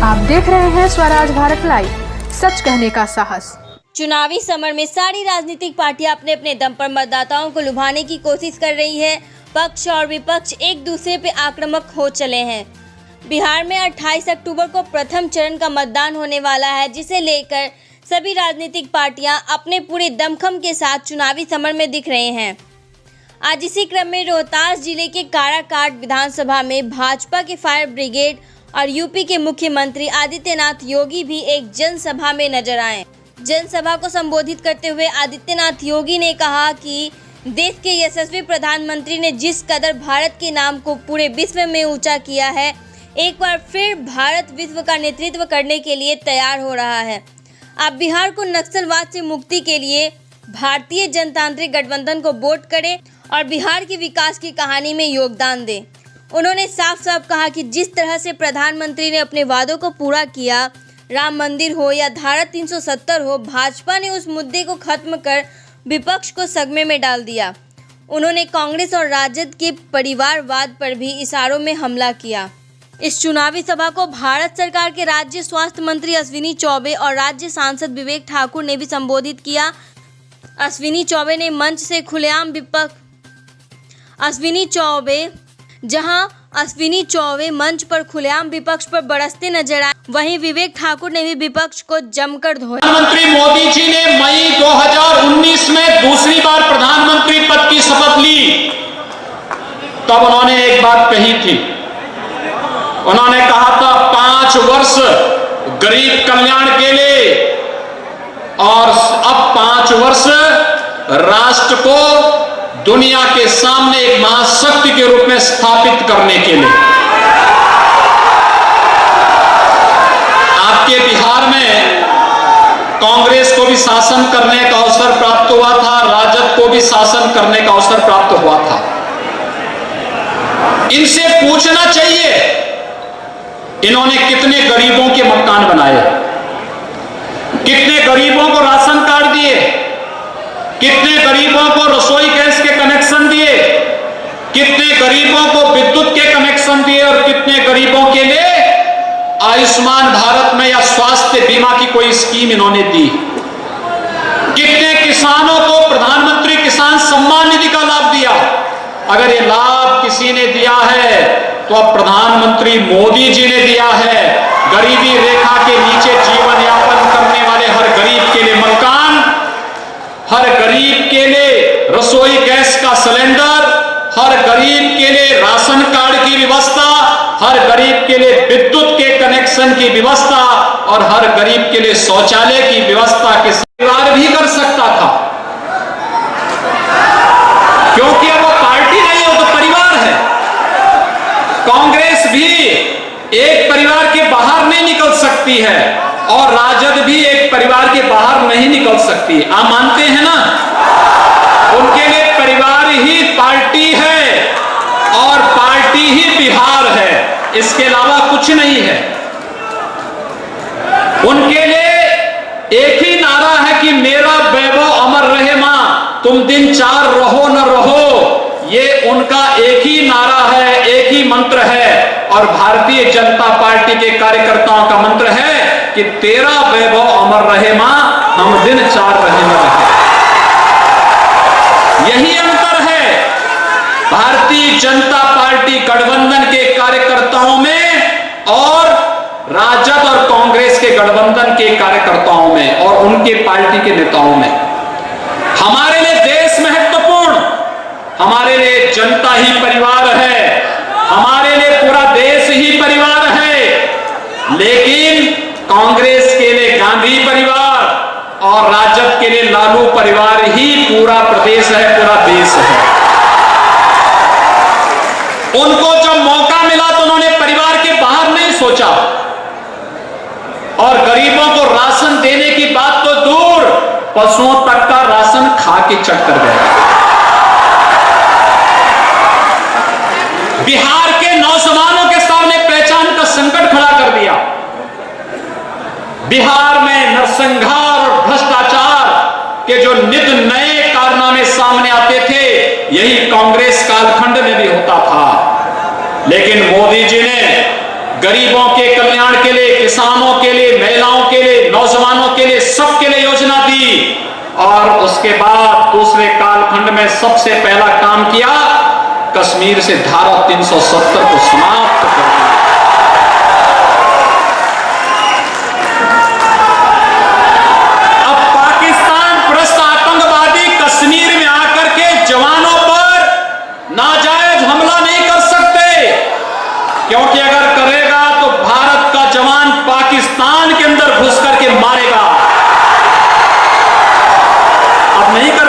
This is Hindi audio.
आप देख रहे हैं स्वराज भारत लाइव, सच कहने का साहस। चुनावी समर में सारी राजनीतिक पार्टियां अपने अपने दम पर मतदाताओं को लुभाने की कोशिश कर रही है। पक्ष और विपक्ष एक दूसरे पे आक्रामक हो चले हैं। बिहार में 28 अक्टूबर को प्रथम चरण का मतदान होने वाला है, जिसे लेकर सभी राजनीतिक पार्टियां अपने पूरे दमखम के साथ चुनावी समर में दिख रहे हैं। आज इसी क्रम में रोहतास जिले के काराकाट विधानसभा में भाजपा के फायर ब्रिगेड और यूपी के मुख्यमंत्री आदित्यनाथ योगी भी एक जनसभा में नजर आए। जनसभा को संबोधित करते हुए आदित्यनाथ योगी ने कहा कि देश के यशस्वी प्रधानमंत्री ने जिस कदर भारत के नाम को पूरे विश्व में ऊंचा किया है, एक बार फिर भारत विश्व का नेतृत्व करने के लिए तैयार हो रहा है। आप बिहार को नक्सलवाद से मुक्ति के लिए भारतीय जनतांत्रिक गठबंधन को वोट करें और बिहार की विकास की कहानी में योगदान दें। उन्होंने साफ साफ कहा कि जिस तरह से प्रधानमंत्री ने अपने वादों को पूरा किया, राम मंदिर हो या धारा 370 हो, भाजपा ने उस मुद्दे को खत्म कर विपक्ष को सदमे में डाल दिया। उन्होंने कांग्रेस और राजद के परिवारवाद पर भी इशारों में हमला किया। इस चुनावी सभा को भारत सरकार के राज्य स्वास्थ्य मंत्री अश्विनी चौबे और राज्य सांसद विवेक ठाकुर ने भी संबोधित किया। अश्विनी चौबे ने मंच से खुलेआम अश्विनी चौबे मंच पर खुलेआम विपक्ष पर बरसते नजर आए, वहीं विवेक ठाकुर ने भी विपक्ष को जमकर धोया। प्रधानमंत्री मोदी जी ने मई 2019 में दूसरी बार प्रधानमंत्री पद की शपथ ली, तब उन्होंने एक बात कही थी। उन्होंने कहा था 5 वर्ष गरीब कल्याण के लिए और अब 5 वर्ष राष्ट्र को दुनिया के सामने एक महाशक्ति के रूप में स्थापित करने के लिए। आपके बिहार में कांग्रेस को भी शासन करने का अवसर प्राप्त हुआ था, राजद को भी शासन करने का अवसर प्राप्त हुआ था। इनसे पूछना चाहिए, इन्होंने कितने गरीबों के मकान बनाए, कितने गरीबों को राशन कार्ड दिए, कितने गरीबों को रसोई गैस के कनेक्शन दिए, कितने गरीबों को विद्युत के कनेक्शन दिए और कितने गरीबों के लिए आयुष्मान भारत में या स्वास्थ्य बीमा की कोई स्कीम इन्होंने दी। कितने किसानों को प्रधानमंत्री किसान सम्मान निधि का लाभ दिया। अगर ये लाभ किसी ने दिया है तो अब प्रधानमंत्री मोदी जी ने दिया है। गरीबी रेखा के नीचे जीवन यापन करने वाले हर गरीब के लिए मकान, हर गरीब के लिए रसोई गैस का सिलेंडर, हर गरीब के लिए राशन कार्ड की व्यवस्था, हर गरीब के लिए विद्युत के कनेक्शन की व्यवस्था और हर गरीब के लिए शौचालय की व्यवस्था के परिवार भी कर सकता था, क्योंकि अब वो पार्टी नहीं है, वो तो परिवार है। कांग्रेस भी एक परिवार के बाहर नहीं निकल सकती है और राजद भी एक परिवार के बाहर नहीं निकल सकती। आप मानते हैं ना? उनके लिए परिवार ही पार्टी है और पार्टी ही बिहार है, इसके अलावा कुछ नहीं है। उनके लिए एक ही नारा है कि मेरा वैभव अमर रहे मां, तुम दिन 4 रहो न रहो। ये उनका एक ही नारा है, एक ही मंत्र है और भारतीय जनता पार्टी के कार्यकर्ताओं का मंत्र है कि तेरा वैभव अमर रहे मां, हम दिन 4 रहे न रहे। यही अंतर है भारतीय जनता पार्टी गठबंधन के कार्यकर्ताओं में और राजद और कांग्रेस के गठबंधन के कार्यकर्ताओं में और उनके पार्टी के नेताओं में। हमारे लिए देश महत्वपूर्ण, हमारे लिए जनता ही परिवार है, हमारे लिए पूरा देश ही परिवार है। लेकिन कांग्रेस के लिए गांधी परिवार और राजद के लिए लालू परिवार ही पूरा प्रदेश है, पूरा देश है। उनको जब मौका मिला तो उन्होंने परिवार के बाहर नहीं सोचा और गरीबों को राशन देने की बात तो दूर, पशुओं तक का राशन खा के चट कर गए। बिहार के नौजवानों के सामने पहचान का संकट खड़ा कर दिया। बिहार में नरसंहार और भ्रष्टाचार के जो नित नए कारनामे सामने आते थे, यही कांग्रेस कालखंड में भी होता था। लेकिन मोदी जी ने गरीबों के कल्याण के लिए, किसानों के लिए, महिलाओं के लिए, नौजवानों के लिए, सबके लिए योजना दी। और उसके बाद दूसरे कालखंड में सबसे पहला काम किया, कश्मीर से धारा 370 को समाप्त कर दिया। अब पाकिस्तान भ्रष्ट आतंकवादी कश्मीर में आकर के जवानों पर नाजायज हमला नहीं कर सकते, क्योंकि अगर करेगा तो भारत का जवान पाकिस्तान के अंदर घुस करके मारेगा। अब नहीं कर